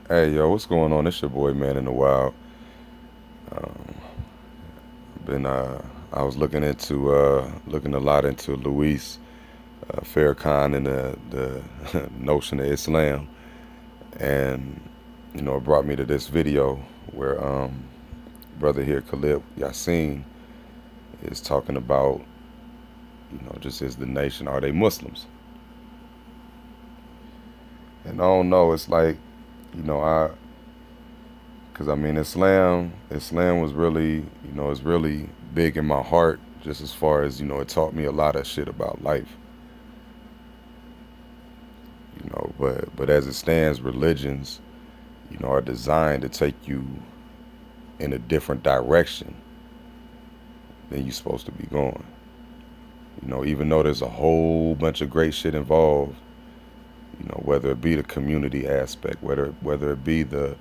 Hey yo, what's going on? It's your boy Man in the Wild. Um, been I was looking a lot into Luis Farrakhan and the notion of Islam, and it brought me to this video where brother here Khalid Yassin is talking about just as the nation, are they Muslims? And I don't know. It's like I because I mean Islam was really is really big in my heart, just as far as it taught me a lot of shit about life. But as it stands, religions are designed to take you in a different direction than you're supposed to be going. Even though there's a whole bunch of great shit involved, whether it be the community aspect, whether it be the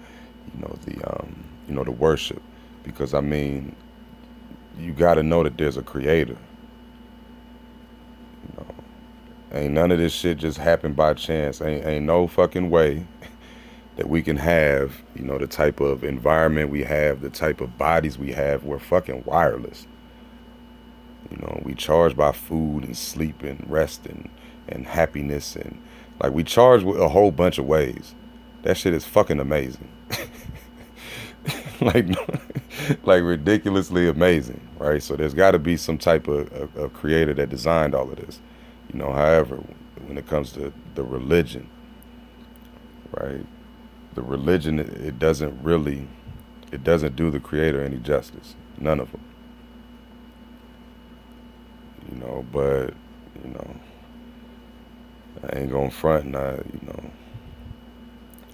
worship, because I mean you got to know that there's a creator. You know, ain't none of this shit just happened by chance. Ain't no fucking way that we can have the type of environment we have, the type of bodies we have. We're fucking wireless. We charge by food and sleep and rest and happiness, and like we charge with a whole bunch of ways. That shit is fucking amazing. like like ridiculously amazing, right? So there's got to be some type of creator that designed all of this. However, when it comes to the religion, right? The religion, it doesn't do the creator any justice. None of them. But you know I ain't gonna front, and I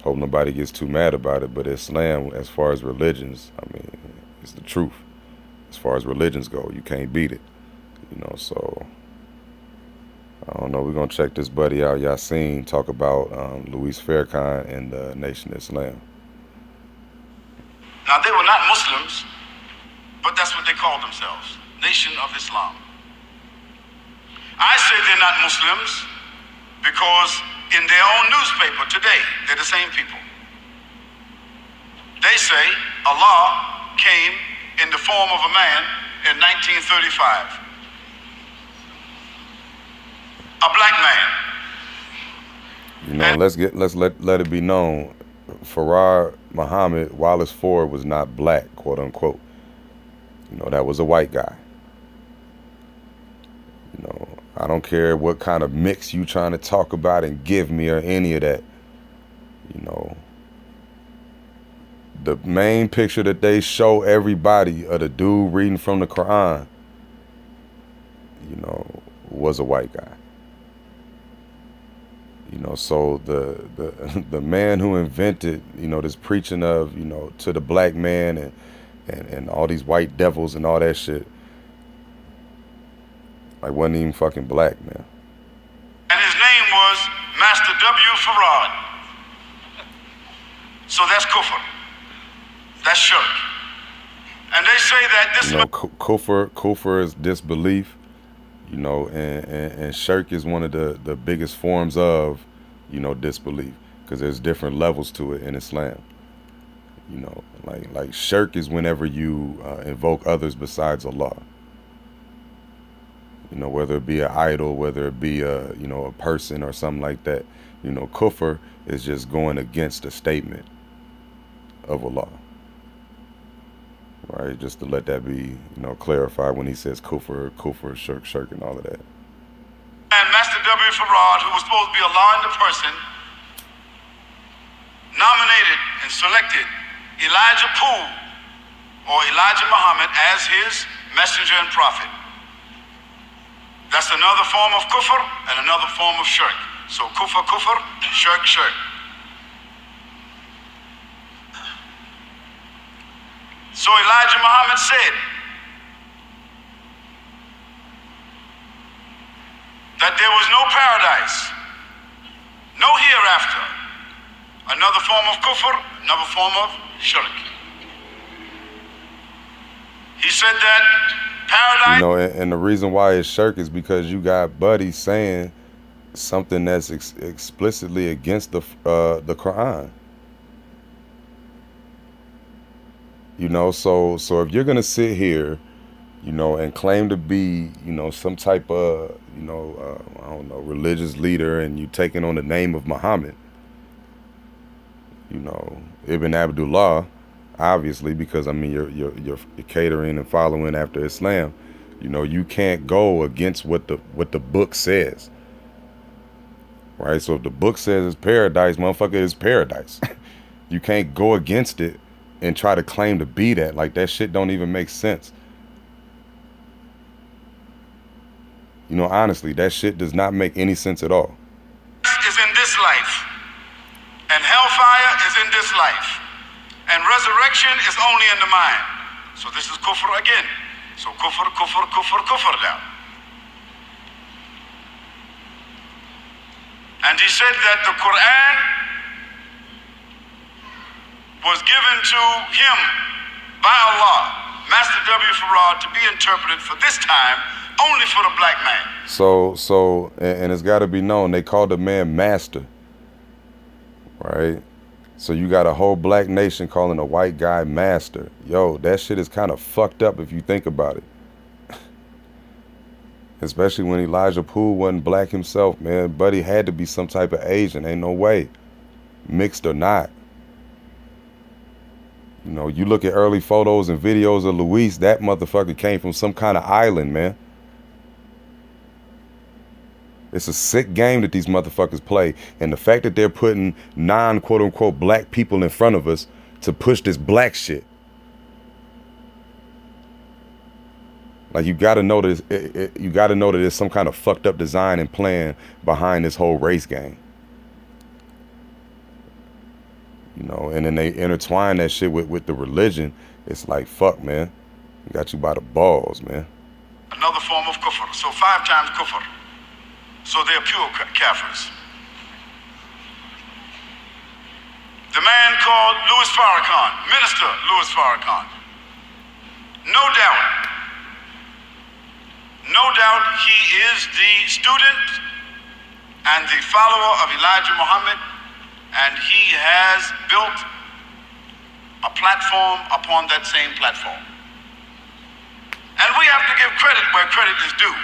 hope nobody gets too mad about it. But Islam, as far as religions, I mean, it's the truth. As far as religions go, you can't beat it. So I don't know. We're gonna check this buddy out, Yassine, talk about Luis Farrakhan and the Nation of Islam. Now, they were not Muslims, but that's what they called themselves, Nation of Islam. I say they're not Muslims because in their own newspaper today, they're the same people. They say Allah came in the form of a man in 1935. A black man. Let it be known, Farrar Muhammad Wallace Ford was not black, quote unquote. That was a white guy. I don't care what kind of mix you trying to talk about and give me or any of that. The main picture that they show everybody of the dude reading from the Qur'an, was a white guy. So the man who invented, this preaching of, to the black man and all these white devils and all that shit, like wasn't even fucking black, man. And his name was Master W. Farad. So that's kufr. That's shirk. And they say that this kufr is disbelief, and shirk is one of the biggest forms of, disbelief, because there's different levels to it in Islam. Like shirk is whenever you invoke others besides Allah. Whether it be an idol, whether it be a person or something like that. Kufr is just going against a statement of Allah. Right? Just to let that be, clarified when he says kufr, shirk, and all of that. And Master W. Farad, who was supposed to be Allah in the person, nominated and selected Elijah Poole or Elijah Muhammad as his messenger and prophet. That's another form of kufr and another form of shirk. So kufr, shirk. So Elijah Muhammad said that there was no paradise, no hereafter. Another form of kufr, another form of shirk. He said that paradise... And the reason why it's shirk is because you got buddies saying something that's explicitly against the Qur'an. You know, so if you're gonna sit here, you know, and claim to be, you know, some type of, you know, I don't know, religious leader, and you taking on the name of Muhammad, you know, Ibn Abdullah, obviously, because I mean you're catering and following after Islam. You know, you can't go against what the book says, right? So if the book says it's paradise, motherfucker, it's paradise. You can't go against it and try to claim to be that. Like, that shit don't even make sense. You know, honestly, that shit does not make any sense at all. Is in this life, and hellfire is in this life, and resurrection is only in the mind. So this is kufr again. So kufr, kufr, kufr, kufr now. And he said that the Qur'an was given to him by Allah, Master W. Farad, to be interpreted for this time only for the black man. And it's got to be known, they called the man master, right? So you got a whole black nation calling a white guy master. Yo, that shit is kind of fucked up if you think about it. Especially when Elijah Poole wasn't black himself, man. Buddy had to be some type of Asian. Ain't no way. Mixed or not. You know, you look at early photos and videos of Luis, that motherfucker came from some kind of island, man. It's a sick game that these motherfuckers play. And the fact that they're putting non-quote-unquote black people in front of us to push this black shit. Like, you gotta know that you gotta know that there's some kind of fucked up design and plan behind this whole race game. You know, and then they intertwine that shit with the religion. It's like, fuck, man. You got you by the balls, man. Another form of kufr. So 5 times kufr. So they're pure kafirs. The man called Louis Farrakhan, Minister Louis Farrakhan. No doubt he is the student and the follower of Elijah Muhammad, and he has built a platform upon that same platform. And we have to give credit where credit is due.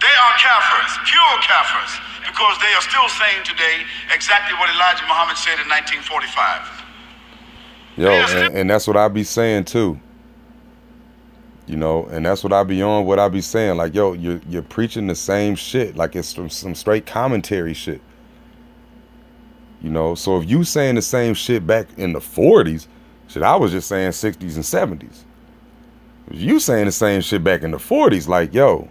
They are kafirs, pure kafirs, because they are still saying today exactly what Elijah Muhammad said in 1945. Yo, and that's what I be saying too. You know, and that's what I be on, what I be saying. Like, yo, you're preaching the same shit. Like, it's some straight commentary shit. You know, so if you saying the same shit back in the 40s, shit, I was just saying 60s and 70s. If you saying the same shit back in the 40s, like, yo,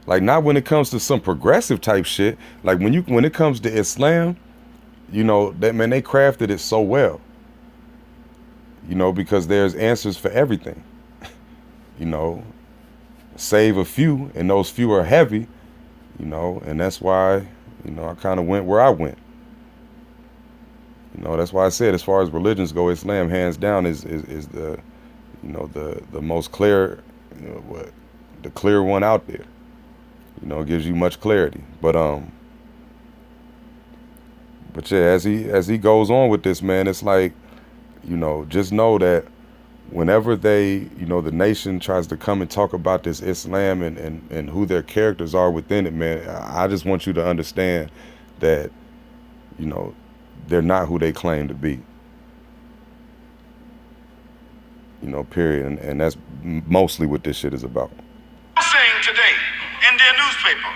like, not when it comes to some progressive type shit. Like, when it comes to Islam, you know, that, man, they crafted it so well. You know, because there's answers for everything. You know, save a few, and those few are heavy, you know, and that's why, you know, I kind of went where I went. You know, that's why I said, as far as religions go, Islam hands down is the, you know, the most clear, you know, the clear one out there. You know, it gives you much clarity. But yeah, as he goes on with this, man, it's like, you know, just know that whenever they, you know, the nation tries to come and talk about this Islam and who their characters are within it, man, I just want you to understand that, you know, they're not who they claim to be. You know, period. And that's mostly what this shit is about. Saying today in their newspaper,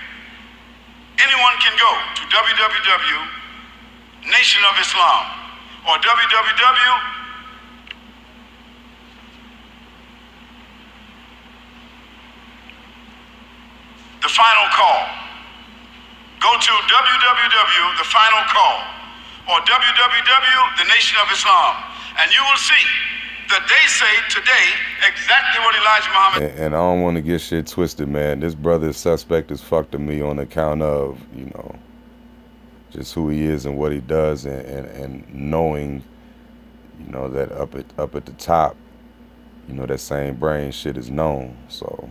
anyone can go to www.Nation of Islam or www. The Final Call. Go to www. The Final Call or www. The Nation of Islam, and you will see that they say today exactly what Elijah Muhammad. And I don't want to get shit twisted, man. This brother is suspect as fuck to me on account of, you know, just who he is and what he does, and knowing, you know, that up at the top, you know, that same brain shit is known. So,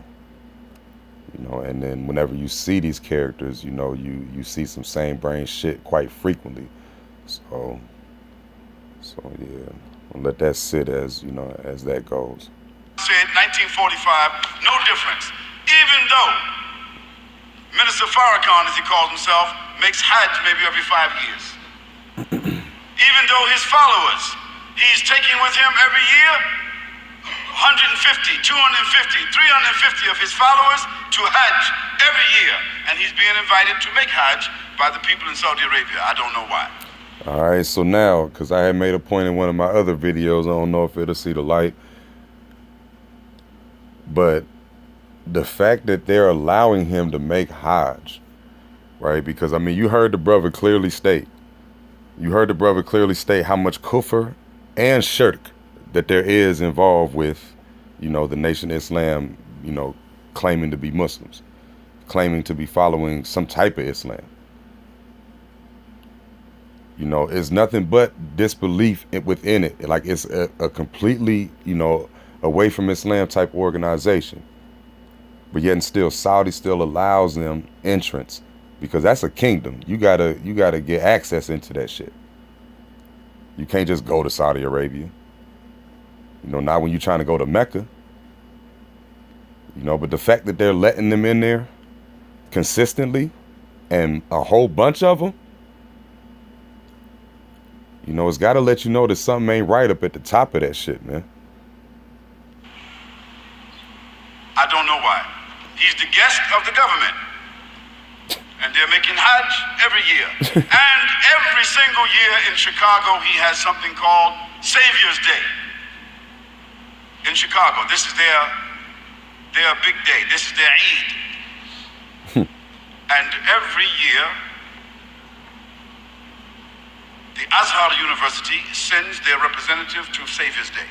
you know, and then whenever you see these characters, you know, you see some same brain shit quite frequently. So yeah. I'll let that sit as, as that goes. Said 1945, no difference. Even though Minister Farrakhan, as he calls himself, makes Hajj maybe every 5 years. Even though his followers, he's taking with him every year 150, 250, 350 of his followers to Hajj every year. And he's being invited to make Hajj by the people in Saudi Arabia. I don't know why. All right, so now, because I had made a point in one of my other videos, I don't know if it'll see the light, but the fact that they're allowing him to make Hajj, right? Because, I mean, you heard the brother clearly state. You heard the brother clearly state how much kufr and shirk that there is involved with, the Nation of Islam, claiming to be Muslims, claiming to be following some type of Islam. It's nothing but disbelief within it. Like it's a completely, away from Islam type organization. But yet and still, Saudi still allows them entrance because that's a kingdom. You gotta get access into that shit. You can't just go to Saudi Arabia. Not when you're trying to go to Mecca. But the fact that they're letting them in there consistently and a whole bunch of them, it's got to let you know that something ain't right up at the top of that shit, man. I don't know why. He's the guest of the government. And they're making Hajj every year. And every single year in Chicago, he has something called Savior's Day. In Chicago, this is their big day. This is their Eid. And every year, the Azhar University sends their representative to Savior's Day.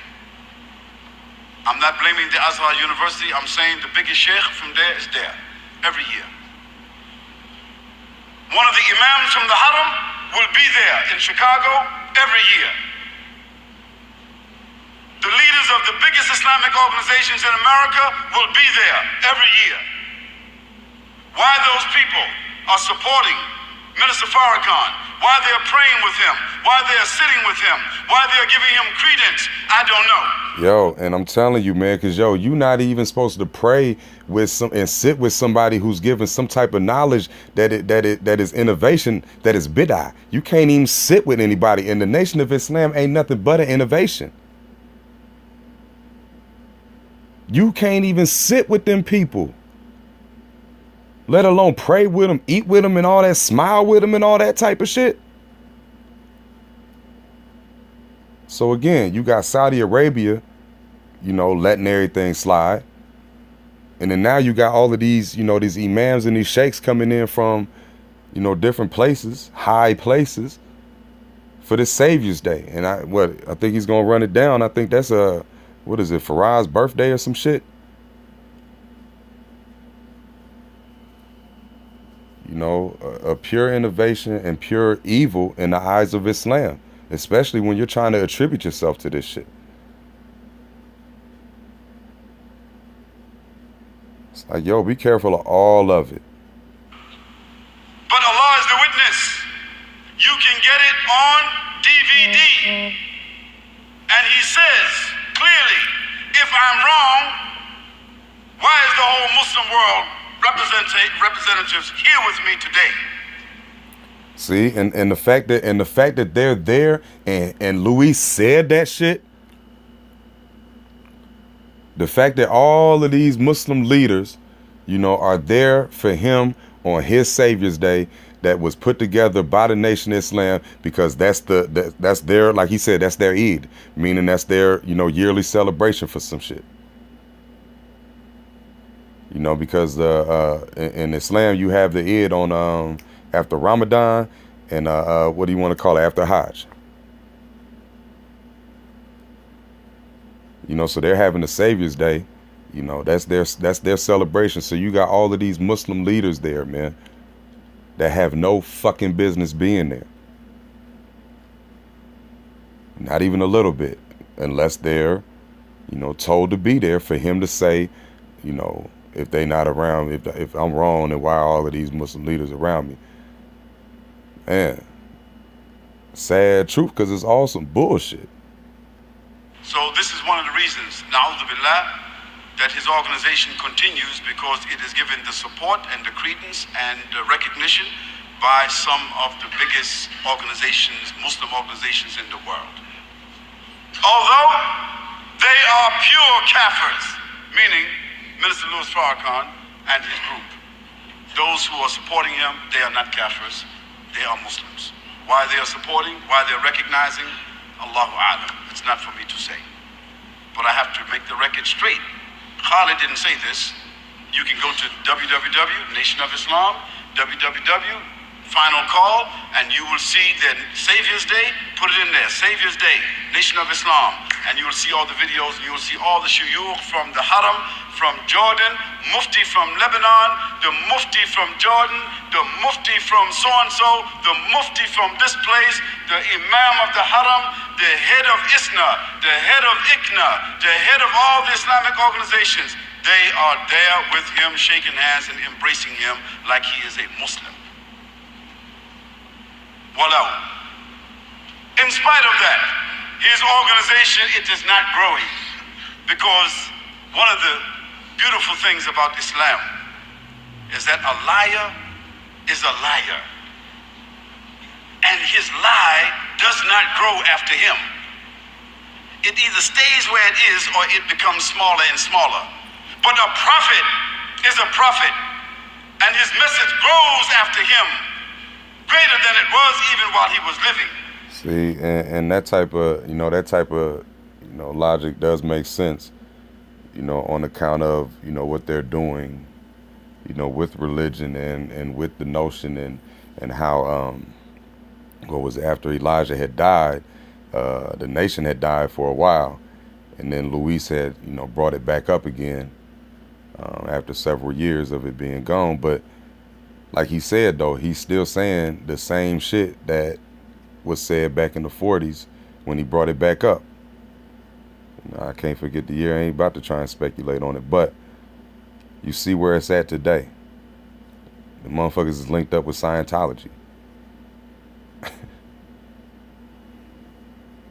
I'm not blaming the Azhar University. I'm saying the biggest sheikh from there is there every year. One of the imams from the Haram will be there in Chicago every year. The leaders of the biggest Islamic organizations in America will be there every year. Why those people are supporting Minister Farrakhan, why they're praying with him, why they're sitting with him, why they're giving him credence, I don't know. Yo, and I'm telling you, man, because, you're not even supposed to pray with and sit with somebody who's given some type of knowledge that is innovation, that is bid'ah. You can't even sit with anybody. And the Nation of Islam ain't nothing but an innovation. You can't even sit with them people, let alone pray with them, eat with them and all that, smile with them and all that type of shit. So again, you got Saudi Arabia, letting everything slide. And then now you got all of these, these imams and these sheikhs coming in from, different places, high places for this Savior's Day. And I think he's going to run it down. I think that's Faraz's birthday or some shit. A pure innovation and pure evil in the eyes of Islam, especially when you're trying to attribute yourself to this shit. It's like, yo, be careful of all of it. But Allah is the witness. You can get it on DVD. And he says clearly, if I'm wrong, why is the whole Muslim world representatives here with me today? See, and the fact that they're there and Luis said that shit, the fact that all of these Muslim leaders, are there for him on his Savior's Day that was put together by the Nation of Islam, because that's their, like he said, that's their Eid, meaning that's their, yearly celebration for some shit. Because in Islam you have the Eid on after Ramadan and what do you want to call it, after Hajj. So they're having the Savior's Day. That's their celebration. So you got all of these Muslim leaders there, man, that have no fucking business being there. Not even a little bit, unless they're, told to be there for him to say, if they not around, if I'm wrong, then why are all of these Muslim leaders around me? Man, sad truth, because it's all some bullshit. So this is one of the reasons, na'udhu billah, that his organization continues, because it is given the support and the credence and the recognition by some of the biggest organizations, Muslim organizations in the world. Although they are pure kafirs, meaning Minister Louis Farrakhan and his group. Those who are supporting him, they are not kafirs, they are Muslims. Why they are supporting, why they're recognizing, Allahu A'lam. It's not for me to say. But I have to make the record straight. Khalid didn't say this. You can go to www, Nation of Islam, www, Final Call, and you will see that Savior's Day, put it in there, Savior's Day, Nation of Islam, and you will see all the videos, and you will see all the shuyukh from the Haram, from Jordan, Mufti from Lebanon, the Mufti from Jordan, the Mufti from so-and-so, the Mufti from this place, the Imam of the Haram, the head of ISNA, the head of ICNA, the head of all the Islamic organizations. They are there with him, shaking hands and embracing him like he is a Muslim. Walau. In spite of that, his organization, it is not growing, because one of the beautiful things about Islam is that a liar is a liar, and his lie does not grow after him. It either stays where it is or it becomes smaller and smaller. But a prophet is a prophet, and his message grows after him greater than it was even while he was living. See, and that type of, logic does make sense, on account of, what they're doing, with religion and with the notion and how, what was after Elijah had died, the nation had died for a while, and then Luis had, brought it back up again after several years of it being gone. But like he said, though, he's still saying the same shit that was said back in the 40s when he brought it back up. I can't forget the year. I ain't about to try and speculate on it, but you see where it's at today. The motherfuckers is linked up with Scientology.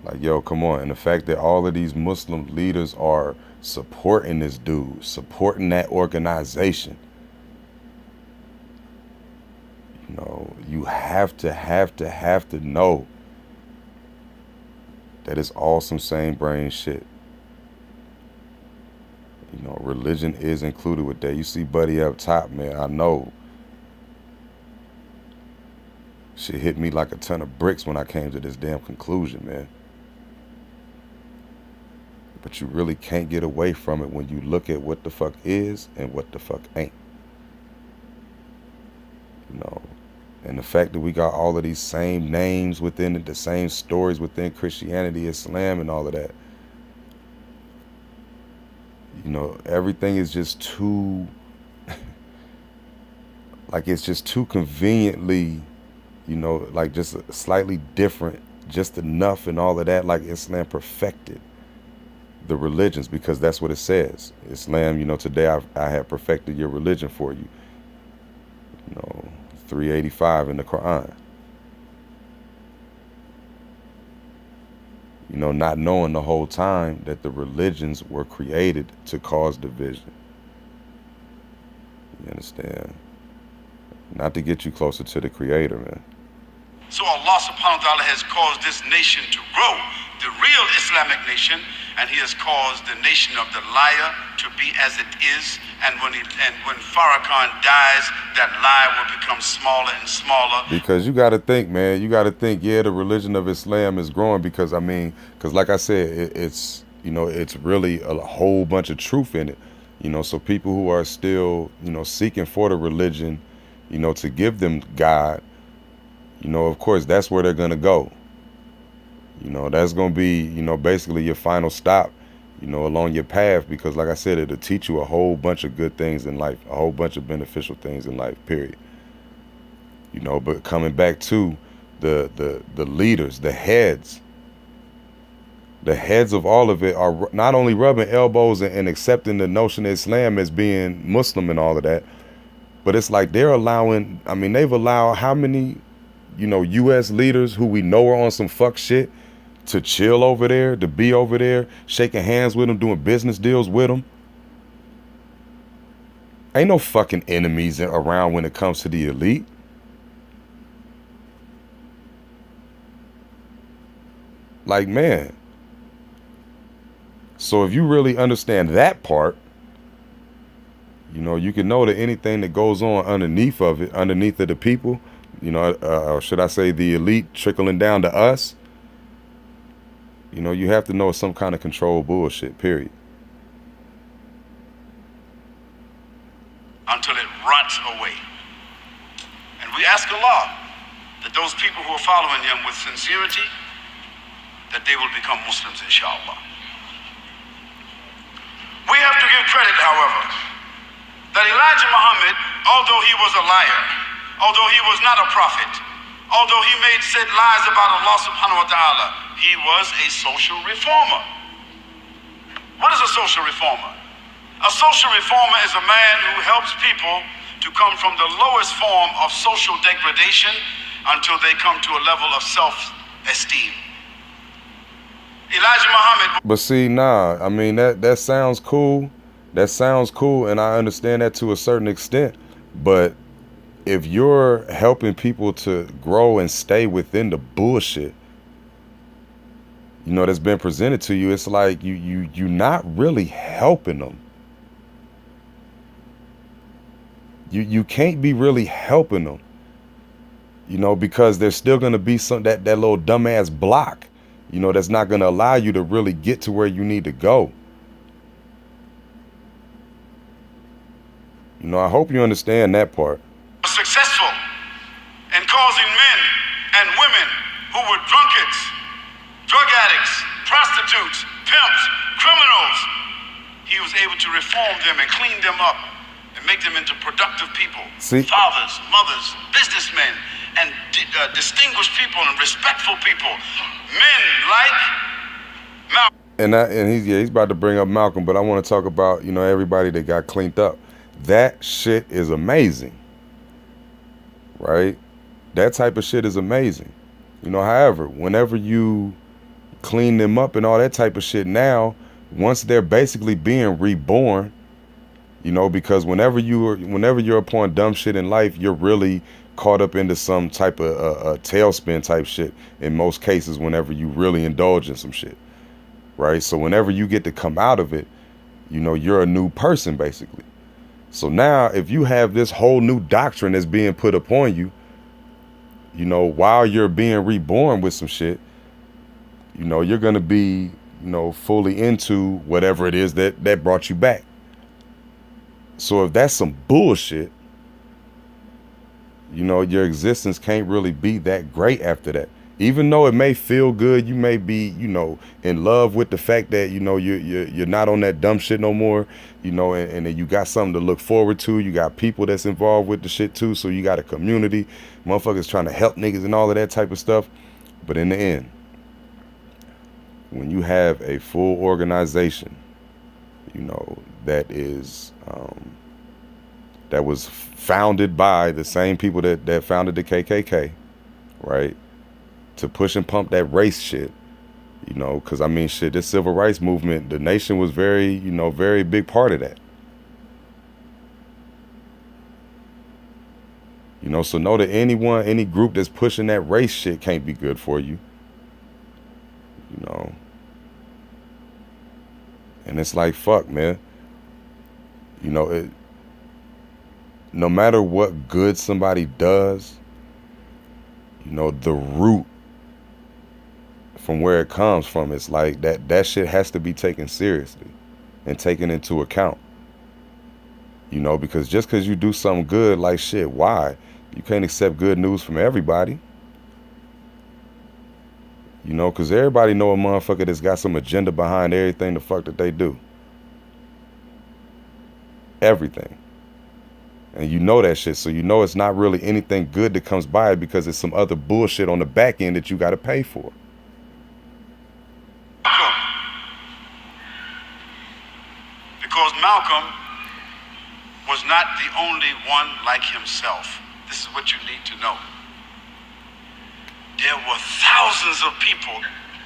Like, yo, come on. And the fact that all of these Muslim leaders are supporting this dude, supporting that organization. You have to know that it's all some same brain shit. Religion is included with that. You see Buddy up top, man, I know. Shit hit me like a ton of bricks when I came to this damn conclusion, man. But you really can't get away from it when you look at what the fuck is and what the fuck ain't. And the fact that we got all of these same names within it, the same stories within Christianity, Islam, and all of that. Everything is just too, like, it's just too conveniently, like just slightly different, just enough and all of that. Like Islam perfected the religions, because that's what it says. Islam, today I have perfected your religion for you. 385 in the Qur'an. Not knowing the whole time that the religions were created to cause division. You understand? Not to get you closer to the Creator, man. So Allah subhanahu wa ta'ala has caused this nation to grow, the real Islamic nation, and he has caused the nation of the liar to be as it is. And when Farrakhan dies, that lie will become smaller and smaller. Because you got to think, man, yeah, the religion of Islam is growing, because like I said, it's really a whole bunch of truth in it. So people who are still, seeking for the religion, to give them God, of course, that's where they're going to go. That's going to be, basically your final stop, along your path, because like I said, it'll teach you a whole bunch of good things in life, a whole bunch of beneficial things in life, period. But coming back to the leaders, the heads of all of it are not only rubbing elbows and accepting the notion of Islam as being Muslim and all of that, but it's like they're allowing, they've allowed how many, U.S. leaders who we know are on some fuck shit to chill over there, to be over there, shaking hands with them, doing business deals with them. Ain't no fucking enemies around when it comes to the elite. Like, man. So if you really understand that part, you know, you can know that anything that goes on underneath of the people, you know, or should I say the elite trickling down to us, you know, you have to know it's some kind of controlled bullshit, period. Until it rots away. And we ask Allah that those people who are following him with sincerity, that they will become Muslims, inshallah. We have to give credit, however, that Elijah Muhammad, although he was a liar, although he was not a prophet, although he said lies about Allah subhanahu wa ta'ala, he was a social reformer. What is a social reformer? A social reformer is a man who helps people to come from the lowest form of social degradation until they come to a level of self-esteem. Elijah Muhammad. But see, nah, I mean, that sounds cool. That sounds cool, and I understand that to a certain extent. But if you're helping people to grow and stay within the bullshit, you know, that's been presented to you, it's like you're not really helping them. You can't be really helping them, you know, because there's still going to be that little dumbass block, you know, that's not going to allow you to really get to where you need to go. You know, I hope you understand that part. Successful in causing men and women who were drunkards, drug addicts, prostitutes, pimps, criminals, he was able to reform them and clean them up and make them into productive people. See? Fathers, mothers, businessmen, and distinguished people and respectful people. Men like Malcolm. And he's about to bring up Malcolm, but I want to talk about, you know, everybody that got cleaned up. That shit is amazing, right? That type of shit is amazing. You know, however, whenever you clean them up and all that type of shit now, once they're basically being reborn, you know, because whenever you're upon dumb shit in life, you're really caught up into some type of a tailspin type shit in most cases whenever you really indulge in some shit, right? So whenever you get to come out of it, you know, you're a new person basically. So now if you have this whole new doctrine that's being put upon you, you know, while you're being reborn with some shit, you know, you're going to be, you know, fully into whatever it is that brought you back. So if that's some bullshit, you know, your existence can't really be that great after that. Even though it may feel good, you may be, you know, in love with the fact that, you know, you're not on that dumb shit no more, you know, and then you got something to look forward to. You got people that's involved with the shit too. So you got a community, motherfuckers trying to help niggas and all of that type of stuff. But in the end, when you have a full organization, you know, that is, that was founded by the same people that founded the KKK, right? To push and pump that race shit, you know, because I mean, shit, this civil rights movement, the nation was very, you know, very big part of that. You know, so know that any group that's pushing that race shit can't be good for you, you know. And it's like, fuck, man. You know, no matter what good somebody does, you know, the root from where it comes from, it's like that shit has to be taken seriously and taken into account. You know, because just because you do something good, like shit, why? You can't accept good news from everybody. You know, because everybody know a motherfucker that's got some agenda behind everything the fuck that they do. Everything. And you know that shit, so you know it's not really anything good that comes by it because it's some other bullshit on the back end that you got to pay for. Because Malcolm was not the only one like himself. This is what you need to know. There were thousands of people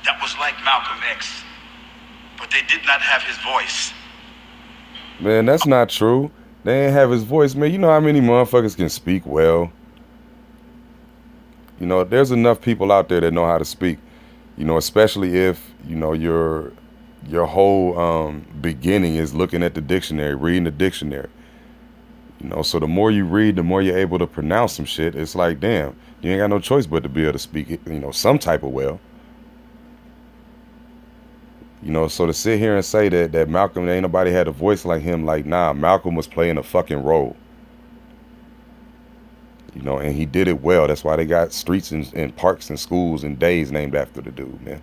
that was like Malcolm X, but they did not have his voice. Man, that's not true. They ain't have his voice, man. You know how many motherfuckers can speak well? You know, there's enough people out there that know how to speak. You know, especially if, you know, your whole beginning is looking at the dictionary, reading the dictionary. You know, so the more you read, the more you're able to pronounce some shit. It's like, damn, you ain't got no choice but to be able to speak it, you know, some type of well. You know, so to sit here and say that Malcolm, ain't nobody had a voice like him, like, nah, Malcolm was playing a fucking role. You know, and he did it well. That's why they got streets and parks and schools and days named after the dude, man.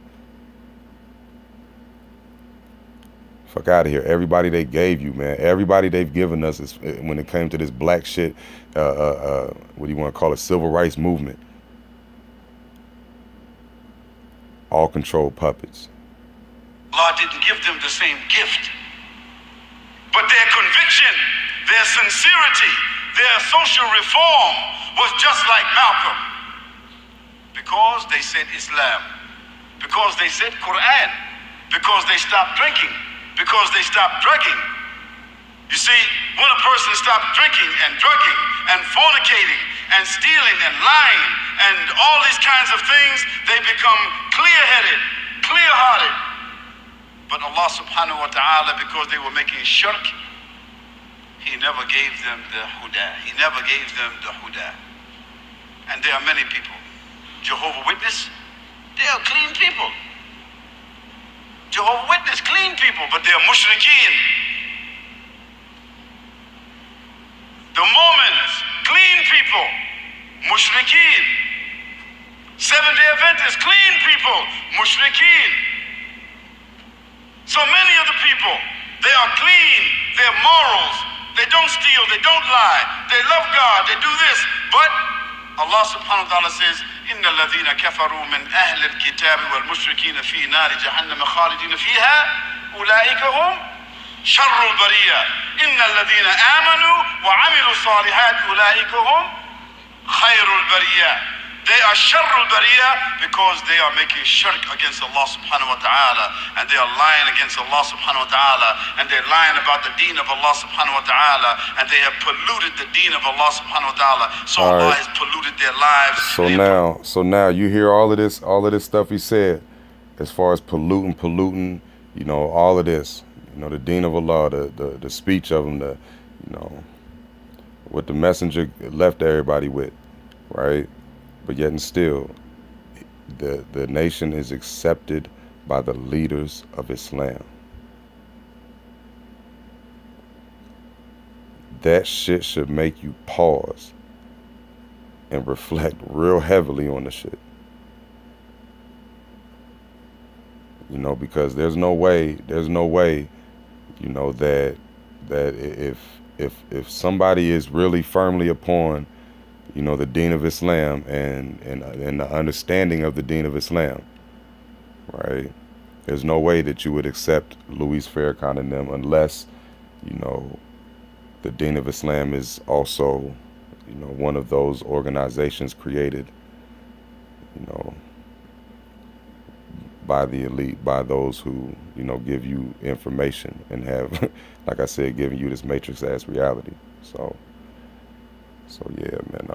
Fuck out of here. Everybody they gave you, man. Everybody they've given us is, when it came to this black shit, what do you want to call it, civil rights movement. All controlled puppets. Allah didn't give them the same gift. But their conviction, their sincerity, their social reform was just like Malcolm. Because they said Islam. Because they said Qur'an. Because they stopped drinking. Because they stopped drugging. You see, when a person stops drinking and drugging and fornicating and stealing and lying and all these kinds of things, they become clear-headed, clear-hearted. But Allah subhanahu wa ta'ala, because they were making shirk, He never gave them the huda. He never gave them the huda. And there are many people. Jehovah Witness, they are clean people. Jehovah Witness, clean people, but they are mushrikeen. The Mormons, clean people, mushrikeen. Seventh-day Adventists, clean people, mushrikeen. So many of the people, they are clean, they're morals, they don't steal, they don't lie, they love God, they do this. But Allah subhanahu wa ta'ala says, إِنَّ الَّذِينَ كَفَرُوا مِنْ أَهْلِ الْكِتَابِ وَالْمُشْرِكِينَ فِي نَارِ جَهَنَّمَ خَالِدِينَ فِيهَا أُولَٰئِكَ هُمْ شَرُّ الْبَرِيَّةِ إِنَّ الَّذِينَ آمَنُوا وَعَمِلُوا الصَّالِحَاتِ أُولَٰئِكَ هُمْ خَيْرُ الْبَرِيَّةِ. They are sharrul bariyah because they are making shirk against Allah subhanahu wa ta'ala, and they are lying against Allah subhanahu wa ta'ala, and they're lying about the deen of Allah subhanahu wa ta'ala, and they have polluted the deen of Allah subhanahu wa ta'ala. So All Allah right. has polluted their lives. So now you hear all of this stuff he said, as far as polluting, you know, all of this, you know, the deen of Allah, the speech of him, you know, what the messenger left everybody with, right? But yet and still, the nation is accepted by the leaders of Islam. That shit should make you pause and reflect real heavily on the shit. You know, because there's no way, you know, that if somebody is really firmly upon, you know, the deen of Islam and the understanding of the deen of Islam, right? There's no way that you would accept Louis Farrakhan and them unless, you know, the deen of Islam is also, you know, one of those organizations created, you know, by the elite, by those who, you know, give you information and have, like I said, giving you this matrix ass reality. So yeah, man.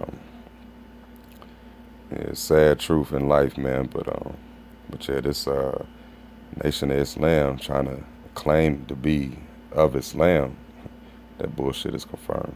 Yeah, sad truth in life, man. But yeah, this Nation of Islam trying to claim to be of Islam, that bullshit is confirmed.